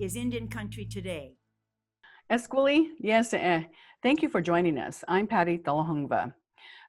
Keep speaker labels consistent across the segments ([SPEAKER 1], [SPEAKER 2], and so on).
[SPEAKER 1] is Indian country today?
[SPEAKER 2] Esquili, yes, thank you for joining us. I'm Patty Thalahongva.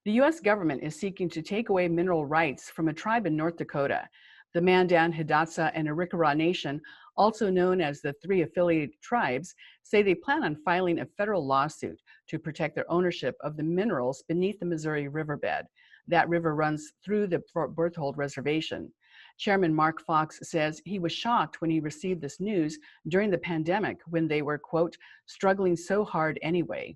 [SPEAKER 2] The U.S. government is seeking to take away mineral rights from a tribe in North Dakota. The Mandan, Hidatsa, and Arikara Nation, also known as the three affiliated tribes, say they plan on filing a federal lawsuit to protect their ownership of the minerals beneath the Missouri riverbed. That river runs through the Fort Berthold Reservation. Chairman Mark Fox says he was shocked when he received this news during the pandemic when they were, quote, struggling so hard anyway.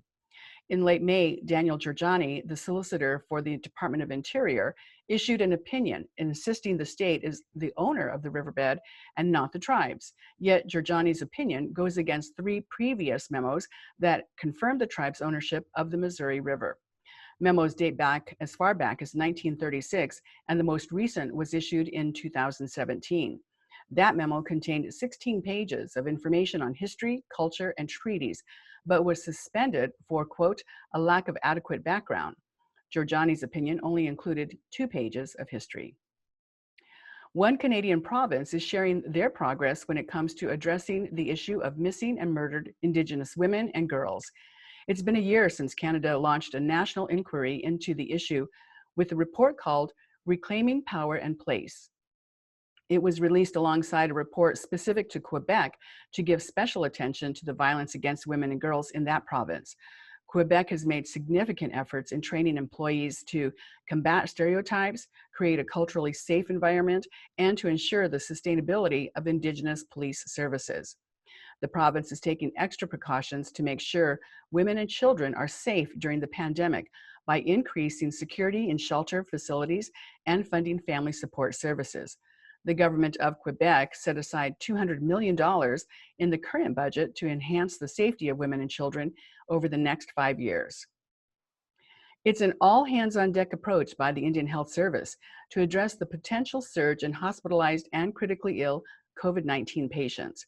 [SPEAKER 2] In late May, Daniel Giorgiani, the solicitor for the Department of Interior, issued an opinion insisting the state is the owner of the riverbed and not the tribes. Yet Giorgiani's opinion goes against three previous memos that confirmed the tribe's ownership of the Missouri River. Memos date back as far back as 1936, and the most recent was issued in 2017. That memo contained 16 pages of information on history, culture, and treaties, but was suspended for, quote, a lack of adequate background. Giorgiani's opinion only included 2 pages of history. One Canadian province is sharing their progress when it comes to addressing the issue of missing and murdered Indigenous women and girls. It's been a year since Canada launched a national inquiry into the issue with a report called Reclaiming Power and Place. It was released alongside a report specific to Quebec to give special attention to the violence against women and girls in that province. Quebec has made significant efforts in training employees to combat stereotypes, create a culturally safe environment, and to ensure the sustainability of Indigenous police services. The province is taking extra precautions to make sure women and children are safe during the pandemic by increasing security in shelter facilities and funding family support services. The government of Quebec set aside $200 million in the current budget to enhance the safety of women and children over the next 5 years. It's an all-hands-on-deck approach by the Indian Health Service to address the potential surge in hospitalized and critically ill COVID-19 patients.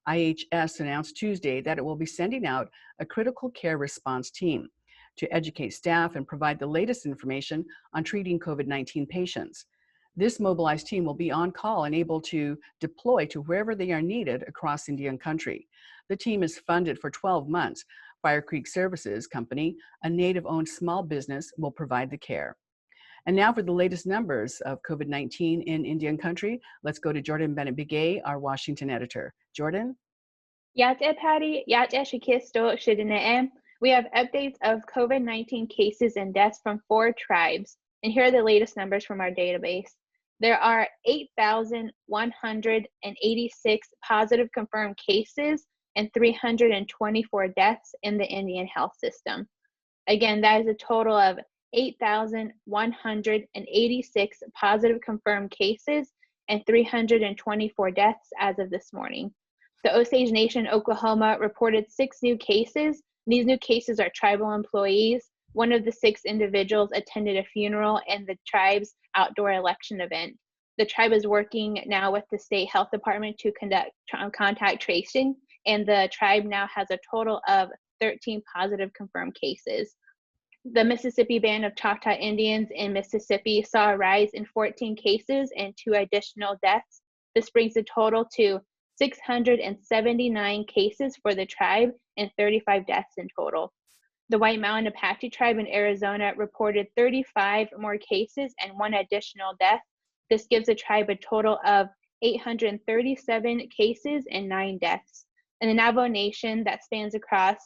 [SPEAKER 2] IHS announced Tuesday that it will be sending out a critical care response team to educate staff and provide the latest information on treating COVID-19 patients. This mobilized team will be on call and able to deploy to wherever they are needed across Indian country. The team is funded for 12 months. Fire Creek Services Company, a Native-owned small business, will provide the care. And now for the latest numbers of COVID-19 in Indian country, let's go to Jordan Bennett-Bigay, our Washington editor. Jordan?
[SPEAKER 3] Yate Patty, Yate Shikisto Shidine. We have updates of COVID-19 cases and deaths from 4 tribes. And here are the latest numbers from our database. There are 8,186 positive confirmed cases and 324 deaths in the Indian health system. Again, that is a total of 8,186 positive confirmed cases and 324 deaths as of this morning. The Osage Nation, Oklahoma, reported 6 new cases. These new cases are tribal employees. One of the 6 individuals attended a funeral and the tribe's outdoor election event. The tribe is working now with the state health department to conduct contact tracing, and the tribe now has a total of 13 positive confirmed cases. The Mississippi Band of Choctaw Indians in Mississippi saw a rise in 14 cases and 2 additional deaths. This brings the total to 679 cases for the tribe and 35 deaths in total. The White Mountain Apache tribe in Arizona reported 35 more cases and 1 additional death. This gives the tribe a total of 837 cases and 9 deaths. And the Navajo Nation that spans across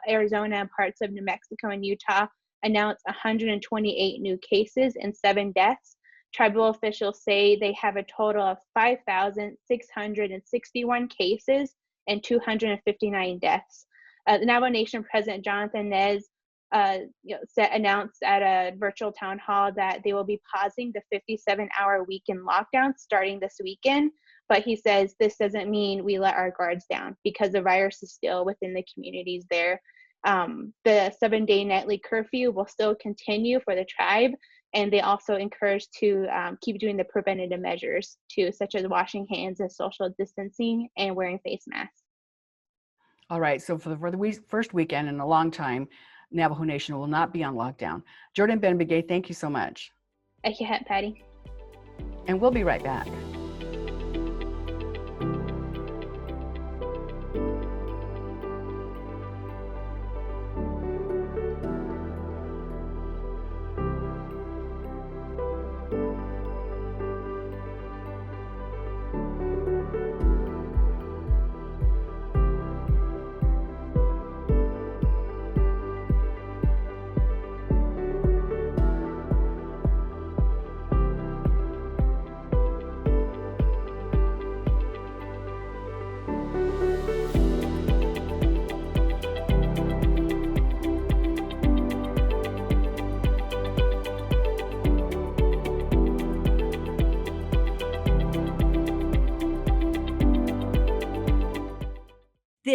[SPEAKER 3] Arizona and parts of New Mexico and Utah announced 128 new cases and 7 deaths. Tribal officials say they have a total of 5,661 cases and 259 deaths. The Navajo Nation President Jonathan Nez announced at a virtual town hall that they will be pausing the 57-hour weekend lockdown starting this weekend. But he says this doesn't mean we let our guards down because the virus is still within the communities there. The 7-day nightly curfew will still continue for the tribe, and they also encourage to keep doing the preventative measures too, such as washing hands and social distancing and wearing face masks.
[SPEAKER 2] All right, so for the first weekend in a long time, Navajo Nation will not be on lockdown. Jordan Bennett-Bigay, thank you so much.
[SPEAKER 3] Thank you, Patty.
[SPEAKER 2] And we'll be right back.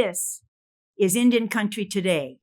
[SPEAKER 1] This is Indian Country Today.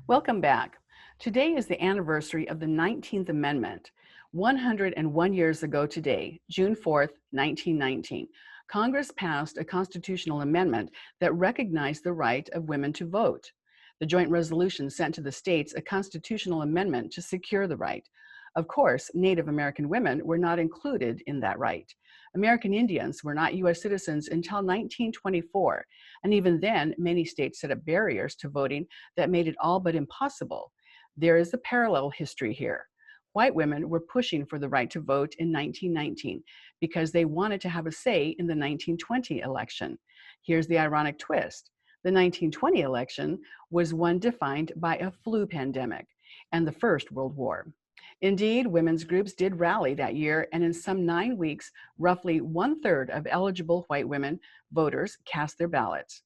[SPEAKER 2] Welcome back. Today is the anniversary of the 19th Amendment. 101 years ago today, June 4th, 1919, Congress passed a constitutional amendment that recognized the right of women to vote. The joint resolution sent to the states a constitutional amendment to secure the right. Of course, Native American women were not included in that right. American Indians were not U.S. citizens until 1924, and even then, many states set up barriers to voting that made it all but impossible. There is a parallel history here. White women were pushing for the right to vote in 1919 because they wanted to have a say in the 1920 election. Here's the ironic twist. The 1920 election was one defined by a flu pandemic and the First World War. Indeed, women's groups did rally that year, and in some 9 weeks, roughly 1/3 of eligible white women voters cast their ballots.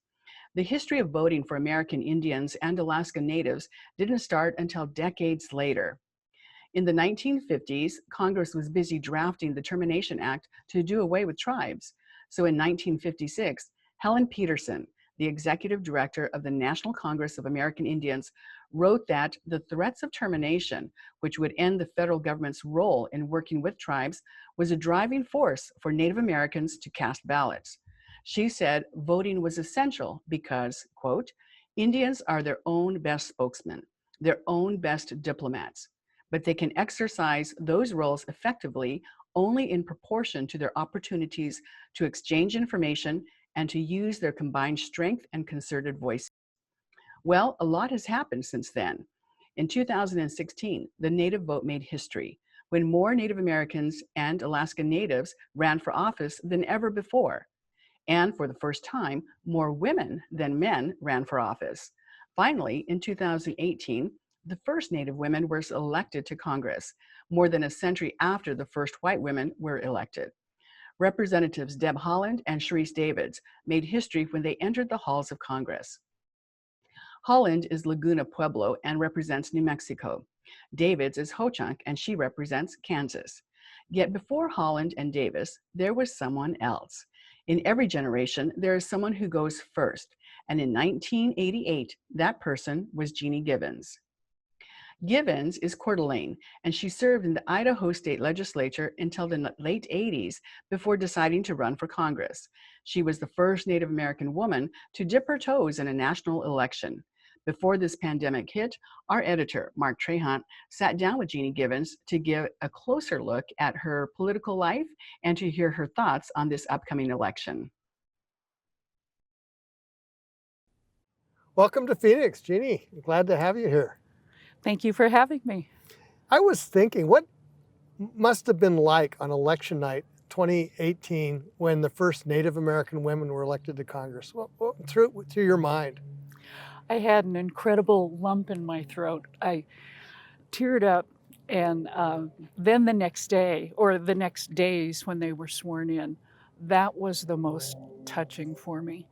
[SPEAKER 2] The history of voting for American Indians and Alaska Natives didn't start until decades later. In the 1950s, Congress was busy drafting the Termination Act to do away with tribes. So in 1956, Helen Peterson, the executive director of the National Congress of American Indians, wrote that the threats of termination, which would end the federal government's role in working with tribes, was a driving force for Native Americans to cast ballots. She said voting was essential because, quote, Indians are their own best spokesmen, their own best diplomats, but they can exercise those roles effectively only in proportion to their opportunities to exchange information and to use their combined strength and concerted voice. Well, a lot has happened since then. In 2016, the Native vote made history when more Native Americans and Alaska Natives ran for office than ever before. And for the first time, more women than men ran for office. Finally, in 2018, the first Native women were elected to Congress, more than a century after the first white women were elected. Representatives Deb Haaland and Sharice Davids made history when they entered the halls of Congress. Haaland is Laguna Pueblo and represents New Mexico. Davids is Ho-Chunk and she represents Kansas. Yet before Haaland and Davis, there was someone else. In every generation, there is someone who goes first, and in 1988, that person was Jeannie Givens. Givens is Coeur d'Alene, and she served in the Idaho State Legislature until the late 80s before deciding to run for Congress. She was the first Native American woman to dip her toes in a national election. Before this pandemic hit, our editor, Mark Trahant, sat down with Jeannie Givens to give a closer look at her political life and to hear her thoughts on this upcoming election.
[SPEAKER 4] Welcome to Phoenix, Jeannie. Glad to have you here.
[SPEAKER 5] Thank you for having me.
[SPEAKER 4] I was thinking, what must have been like on election night 2018 when the first Native American women were elected to Congress? What through your mind?
[SPEAKER 5] I had an incredible lump in my throat. I teared up, and then the next day, or the next days when they were sworn in, that was the most touching for me.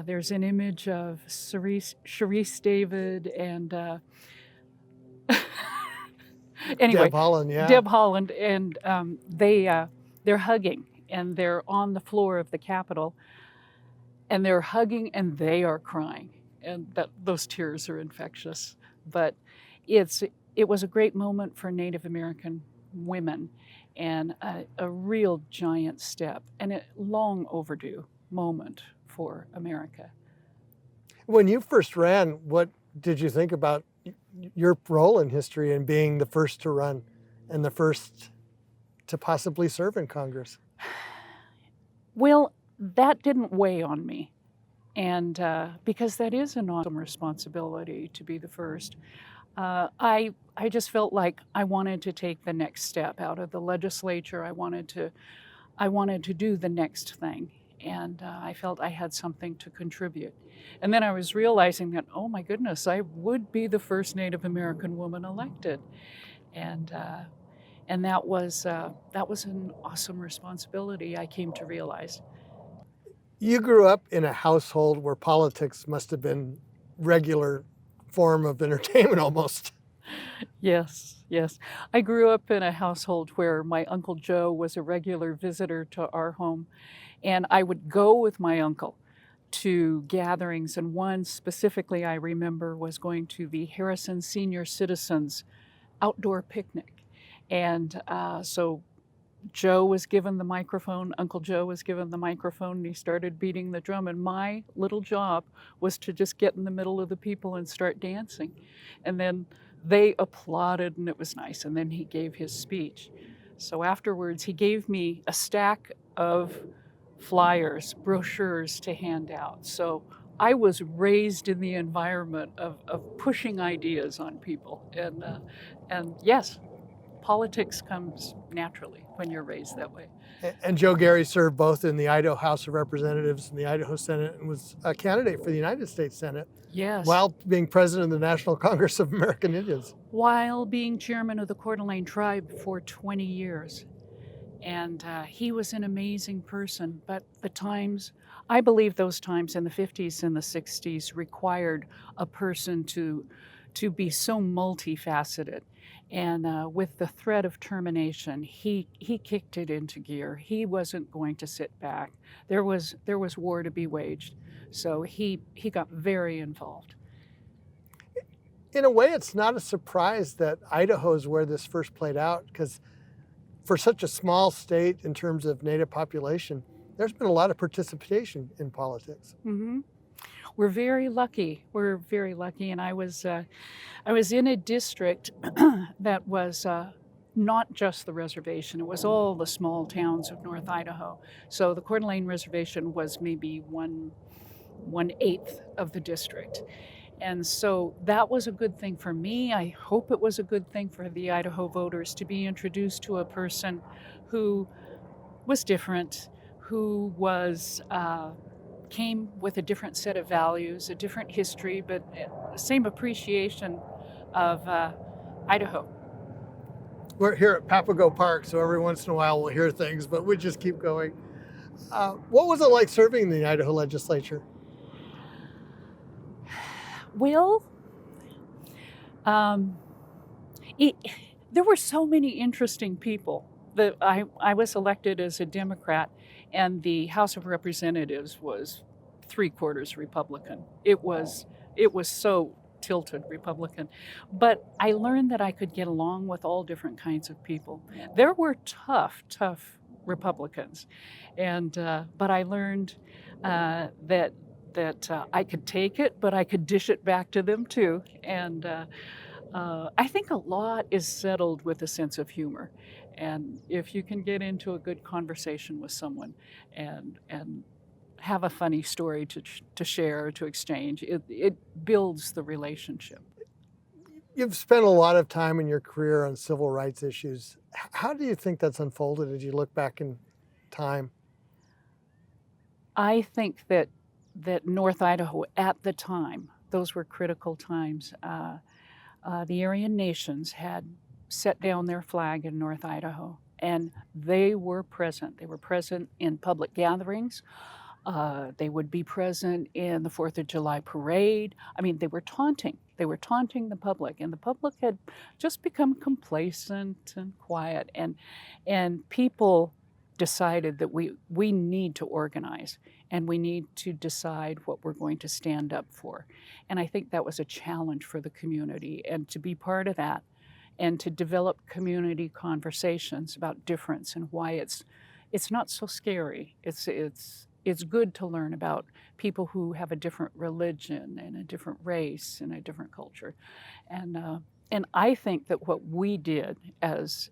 [SPEAKER 5] There's an image of Sharice David and anyway,
[SPEAKER 4] Deb Haaland, yeah.
[SPEAKER 5] Deb Haaland, and they're hugging, and they're on the floor of the Capitol, and they're hugging, and they are crying, and those tears are infectious. But it was a great moment for Native American women, and a real giant step, and a long overdue moment for America.
[SPEAKER 4] When you first ran, what did you think about your role in history and being the first to run and the first to possibly serve in Congress?
[SPEAKER 5] Well, that didn't weigh on me, and because that is an awesome responsibility to be the first. I just felt like I wanted to take the next step out of the legislature. I wanted to do the next thing, and I felt I had something to contribute. And then I was realizing that, oh my goodness, I would be the first Native American woman elected, and that was an awesome responsibility. I came to realize.
[SPEAKER 4] You grew up in a household where politics must have been regular form of entertainment almost.
[SPEAKER 5] Yes. I grew up in a household where my Uncle Joe was a regular visitor to our home, and I would go with my uncle to gatherings, and one specifically I remember was going to the Harrison Senior Citizens outdoor picnic. And so Joe was given the microphone, Uncle Joe was given the microphone, and he started beating the drum. And my little job was to just get in the middle of the people and start dancing. And then they applauded, and it was nice. And then he gave his speech. So afterwards, he gave me a stack of flyers, brochures to hand out. So I was raised in the environment of pushing ideas on people. And yes, politics comes naturally when you're raised that way.
[SPEAKER 4] And Joe Gary served both in the Idaho House of Representatives and the Idaho Senate, and was a candidate for the United States Senate
[SPEAKER 5] Yes.
[SPEAKER 4] while being president of the National Congress of American Indians.
[SPEAKER 5] While being chairman of the Coeur d'Alene tribe for 20 years. And he was an amazing person, but the times, I believe those times in the 50s and the 60s required a person to be so multifaceted. And with the threat of termination, he kicked it into gear. He wasn't going to sit back. There was war to be waged. So he got very involved.
[SPEAKER 4] In a way, it's not a surprise that Idaho is where this first played out, because for such a small state in terms of Native population, there's been a lot of participation in politics.
[SPEAKER 5] Mm-hmm. We're very lucky. We're very lucky. And I was in a district that was not just the reservation. It was all the small towns of North Idaho. So the Coeur d'Alene Reservation was maybe 1/8 of the district. And so that was a good thing for me. I hope it was a good thing for the Idaho voters to be introduced to a person who was different, who was came with a different set of values, a different history, but same appreciation of Idaho.
[SPEAKER 4] We're here at Papago Park, so every once in a while we'll hear things, but we just keep going. What was it like serving in the Idaho legislature?
[SPEAKER 5] Well, there were so many interesting people. I was elected as a Democrat, and the House of Representatives was 3/4 Republican. It was so tilted Republican. But I learned that I could get along with all different kinds of people. There were tough Republicans, and but I learned that I could take it, but I could dish it back to them too. And I think a lot is settled with a sense of humor. And if you can get into a good conversation with someone and have a funny story to share, to exchange, it builds the relationship.
[SPEAKER 4] You've spent a lot of time in your career on civil rights issues. How do you think that's unfolded as you look back in time?
[SPEAKER 5] I think that North Idaho at the time, those were critical times. The Aryan nations had set down their flag in North Idaho, and they were present. They were present in public gatherings. They would be present in the 4th of July parade. I mean, they were taunting. They were taunting the public, and the public had just become complacent and quiet. And people decided that we need to organize, and we need to decide what we're going to stand up for. And I think that was a challenge for the community, and to be part of that and to develop community conversations about difference and why it's not so scary. It's good to learn about people who have a different religion and a different race and a different culture. And I think that what we did as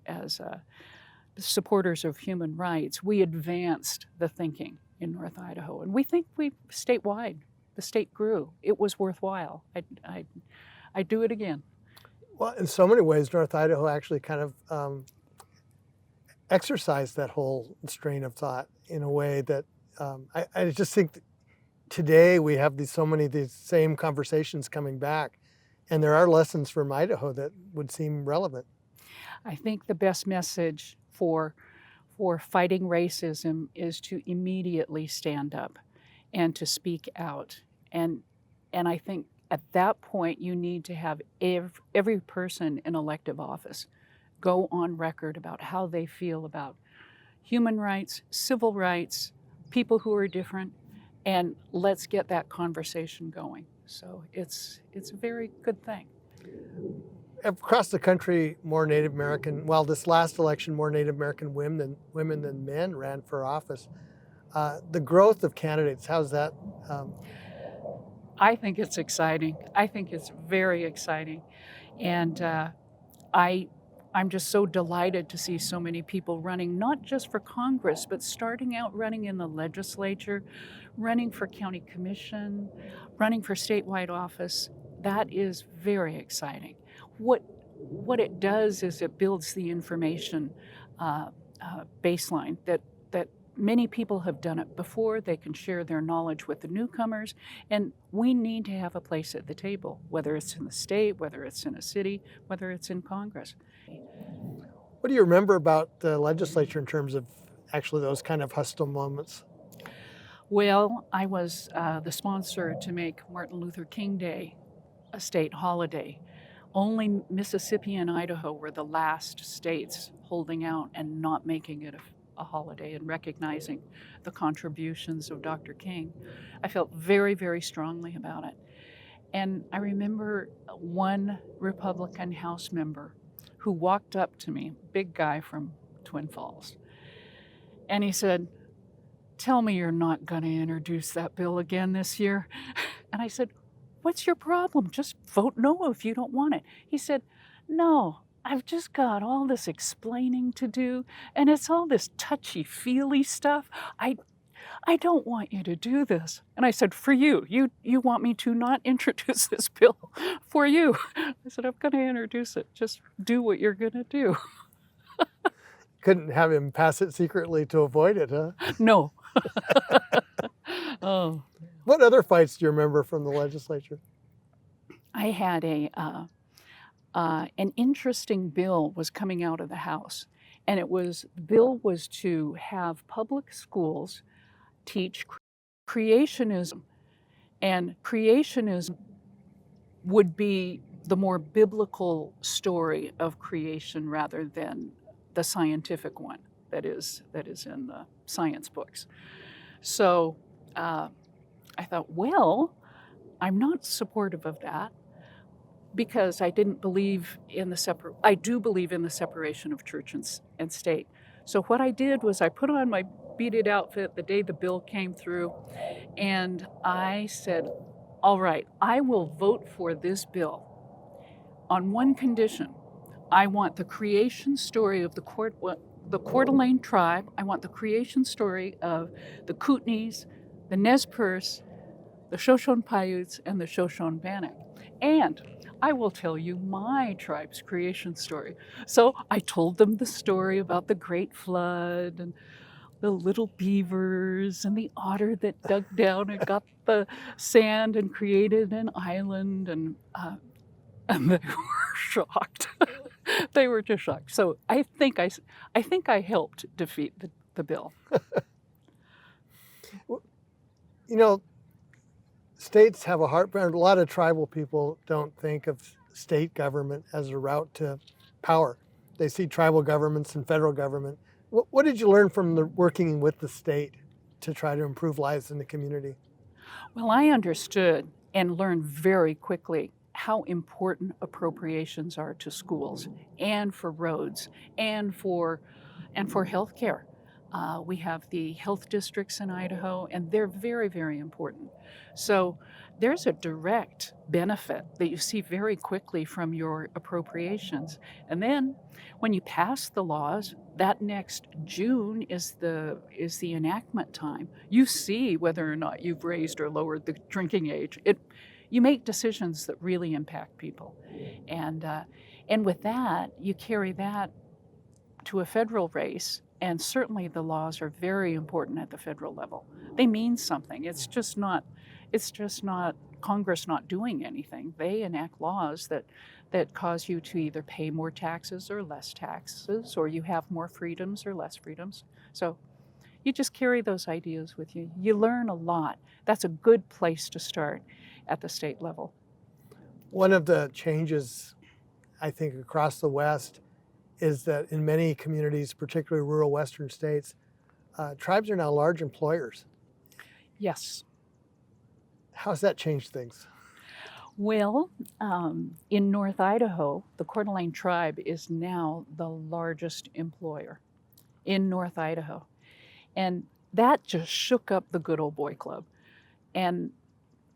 [SPEAKER 5] supporters of human rights, we advanced the thinking in North Idaho. And we think statewide, the state grew. It was worthwhile. I'd do it again.
[SPEAKER 4] Well, in so many ways, North Idaho actually kind of exercised that whole strain of thought in a way that I just think that today we have these same conversations coming back, and there are lessons from Idaho that would seem relevant.
[SPEAKER 5] I think the best message for fighting racism is to immediately stand up and to speak out. And I think at that point you need to have every person in elective office go on record about how they feel about human rights, civil rights, people who are different, and let's get that conversation going. So it's a very good thing.
[SPEAKER 4] Across the country, more Native American, well, this last election, more Native American women than men ran for office. The growth of candidates, how's that?
[SPEAKER 5] I think it's exciting. I think it's very exciting. And I'm just so delighted to see so many people running, not just for Congress, but starting out running in the legislature, running for county commission, running for statewide office. That is very exciting. What it does is it builds the information baseline that many people have done it before. They can share their knowledge with the newcomers, and we need to have a place at the table, whether it's in the state, whether it's in a city, whether it's in Congress.
[SPEAKER 4] What do you remember about the legislature in terms of actually those kind of hostile moments?
[SPEAKER 5] Well, I was the sponsor to make Martin Luther King Day a state holiday. Only Mississippi and Idaho were the last states holding out and not making it a holiday and recognizing the contributions of Dr. King. I felt very, very strongly about it. And I remember one Republican House member who walked up to me, big guy from Twin Falls, and he said, "Tell me you're not going to introduce that bill again this year." And I said, "What's your problem? Just vote no if you don't want it." He said, "No, I've just got all this explaining to do, and it's all this touchy-feely stuff. I don't want you to do this." And I said, "For you. You want me to not introduce this bill for you." I said, "I'm going to introduce it. Just do what you're going to do."
[SPEAKER 4] Couldn't have him pass it secretly to avoid it, huh?
[SPEAKER 5] No. Oh.
[SPEAKER 4] What other fights do you remember from the legislature?
[SPEAKER 5] I had an interesting bill was coming out of the House, and the bill was to have public schools teach creationism, and creationism would be the more biblical story of creation rather than the scientific one that is in the science books. So I thought, well, I'm not supportive of that because I didn't believe in I do believe in the separation of church and state. So what I did was I put on my beaded outfit the day the bill came through, and I said, all right, I will vote for this bill on one condition. I want the creation story of the Coeur d'Alene tribe. I want the creation story of the Kootenays, the Nez Perce, the Shoshone-Paiutes, and the Shoshone-Bannock. And I will tell you my tribe's creation story. So I told them the story about the Great Flood and the little beavers and the otter that dug down and got the sand and created an island, and they were shocked. They were just shocked. So I think I helped defeat the bill.
[SPEAKER 4] You know, states have a heartburn. A lot of tribal people don't think of state government as a route to power. They see tribal governments and federal government. What did you learn from working with the state to try to improve lives in the community?
[SPEAKER 5] Well, I understood and learned very quickly how important appropriations are to schools and for roads and for health care. We have the health districts in Idaho, and they're very, very important. So there's a direct benefit that you see very quickly from your appropriations. And then when you pass the laws, that next June is the enactment time. You see whether or not you've raised or lowered the drinking age. You make decisions that really impact people. And with that, you carry that to a federal race. And certainly the laws are very important at the federal level. They mean something. It's just not Congress not doing anything. They enact laws that cause you to either pay more taxes or less taxes, or you have more freedoms or less freedoms. So you just carry those ideas with you. You learn a lot. That's a good place to start at the state level.
[SPEAKER 4] One of the changes, I think, across the West is that in many communities, particularly rural Western states, tribes are now large employers.
[SPEAKER 5] Yes.
[SPEAKER 4] How's that changed things?
[SPEAKER 5] Well, in North Idaho, the Coeur d'Alene tribe is now the largest employer in North Idaho. And that just shook up the good old boy club. And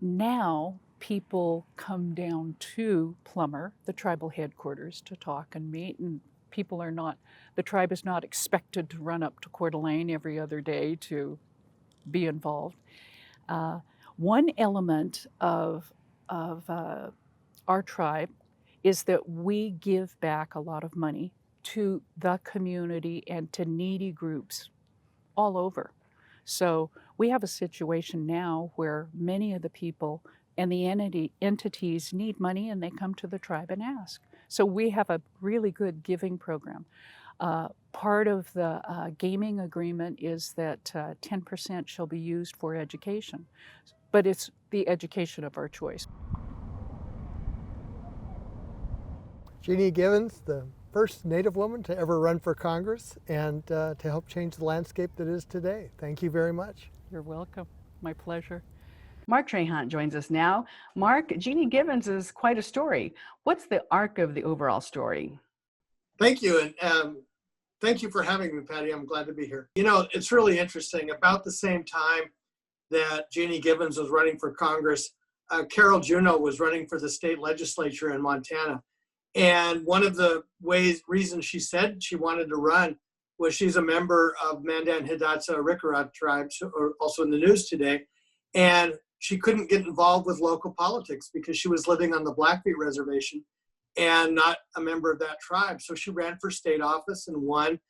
[SPEAKER 5] now people come down to Plummer, the tribal headquarters, to talk and meet. And the tribe is not expected to run up to Coeur d'Alene every other day to be involved. One element of our tribe is that we give back a lot of money to the community and to needy groups all over. So we have a situation now where many of the people and the entities need money and they come to the tribe and ask. So we have a really good giving program. Part of the gaming agreement is that 10% shall be used for education, but it's the education of our choice.
[SPEAKER 4] Jeannie Givens, the first Native woman to ever run for Congress and to help change the landscape that is today. Thank you very much.
[SPEAKER 5] You're welcome. My pleasure.
[SPEAKER 2] Mark Trahant joins us now. Mark, Jeannie Givens is quite a story. What's the arc of the overall story?
[SPEAKER 6] Thank you, and thank you for having me, Patty. I'm glad to be here. You know, it's really interesting. About the same time that Jeannie Givens was running for Congress, Carol Juneau was running for the state legislature in Montana. And one of the reasons she said she wanted to run was she's a member of Mandan Hidatsa Arikara tribes, also in the news today. And she couldn't get involved with local politics because she was living on the Blackfeet Reservation and not a member of that tribe. So she ran for state office and won,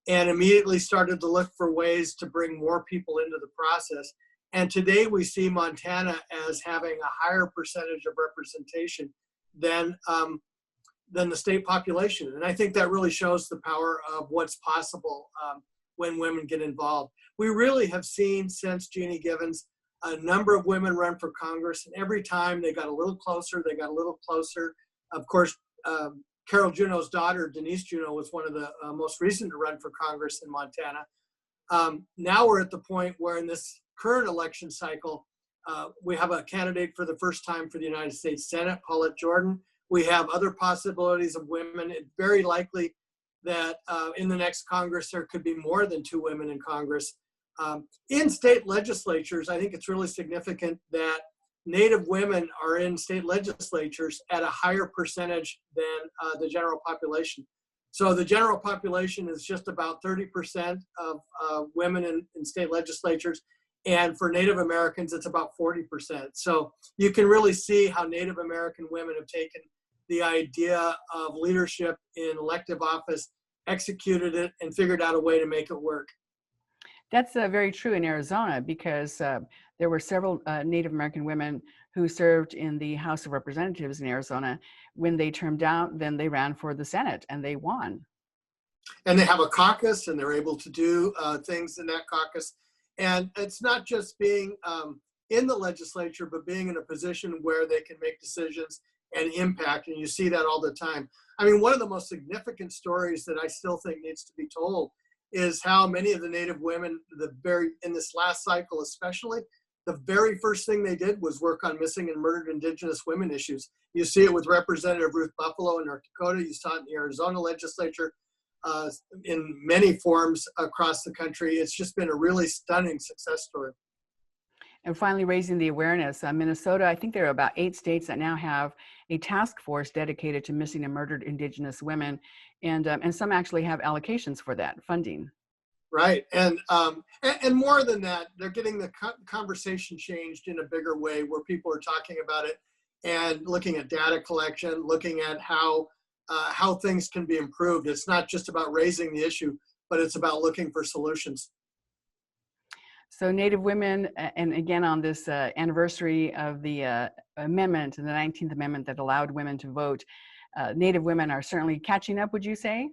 [SPEAKER 6] and immediately started to look for ways to bring more people into the process. And today we see Montana as having a higher percentage of representation than the state population. And I think that really shows the power of what's possible when women get involved. We really have seen since Jeannie Givens, a number of women run for Congress, and every time they got a little closer, they got a little closer. Of course, Carol Juneau's daughter, Denise Juneau, was one of the most recent to run for Congress in Montana. Now we're at the point where in this current election cycle, we have a candidate for the first time for the United States Senate, Paulette Jordan. We have other possibilities of women. It's very likely that in the next Congress, there could be more than 2 women in Congress. In state legislatures, I think it's really significant that Native women are in state legislatures at a higher percentage than the general population. So the general population is just about 30% of women in state legislatures. And for Native Americans, it's about 40%. So you can really see how Native American women have taken the idea of leadership in elective office, executed it, and figured out a way to make it work.
[SPEAKER 2] That's very true in Arizona because there were several Native American women who served in the House of Representatives in Arizona. When they termed out, then they ran for the Senate and they won.
[SPEAKER 6] And they have a caucus and they're able to do things in that caucus. And it's not just being in the legislature, but being in a position where they can make decisions and impact. And you see that all the time. I mean, one of the most significant stories that I still think needs to be told is how many of the Native women, in this last cycle especially, the very first thing they did was work on missing and murdered Indigenous women issues. You see it with Representative Ruth Buffalo in North Dakota. You saw it in the Arizona legislature, in many forms across the country. It's just been a really stunning success story.
[SPEAKER 2] And finally, raising the awareness. Minnesota, I think there are about 8 states that now have a task force dedicated to missing and murdered Indigenous women, and some actually have allocations for that funding.
[SPEAKER 6] Right, and more than that, they're getting the conversation changed in a bigger way, where people are talking about it and looking at data collection, looking at how things can be improved. It's not just about raising the issue, but it's about looking for solutions.
[SPEAKER 2] So Native women, and again on this anniversary of the amendment, the 19th Amendment that allowed women to vote, Native women are certainly catching up, would you say?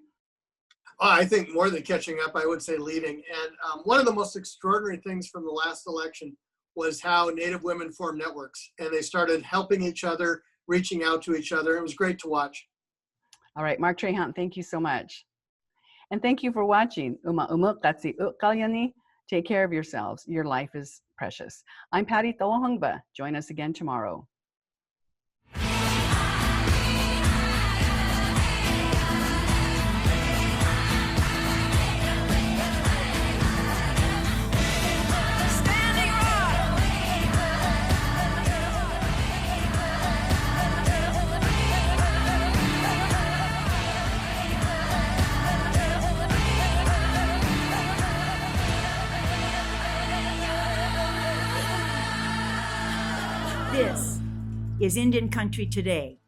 [SPEAKER 6] I think more than catching up, I would say leading. And one of the most extraordinary things from the last election was how Native women formed networks, and they started helping each other, reaching out to each other. It was great to watch.
[SPEAKER 2] All right, Mark Trahant, thank you so much. And thank you for watching. Take care of yourselves. Your life is precious. I'm Patty Tholohongba. Join us again tomorrow.
[SPEAKER 1] This is Indian Country Today.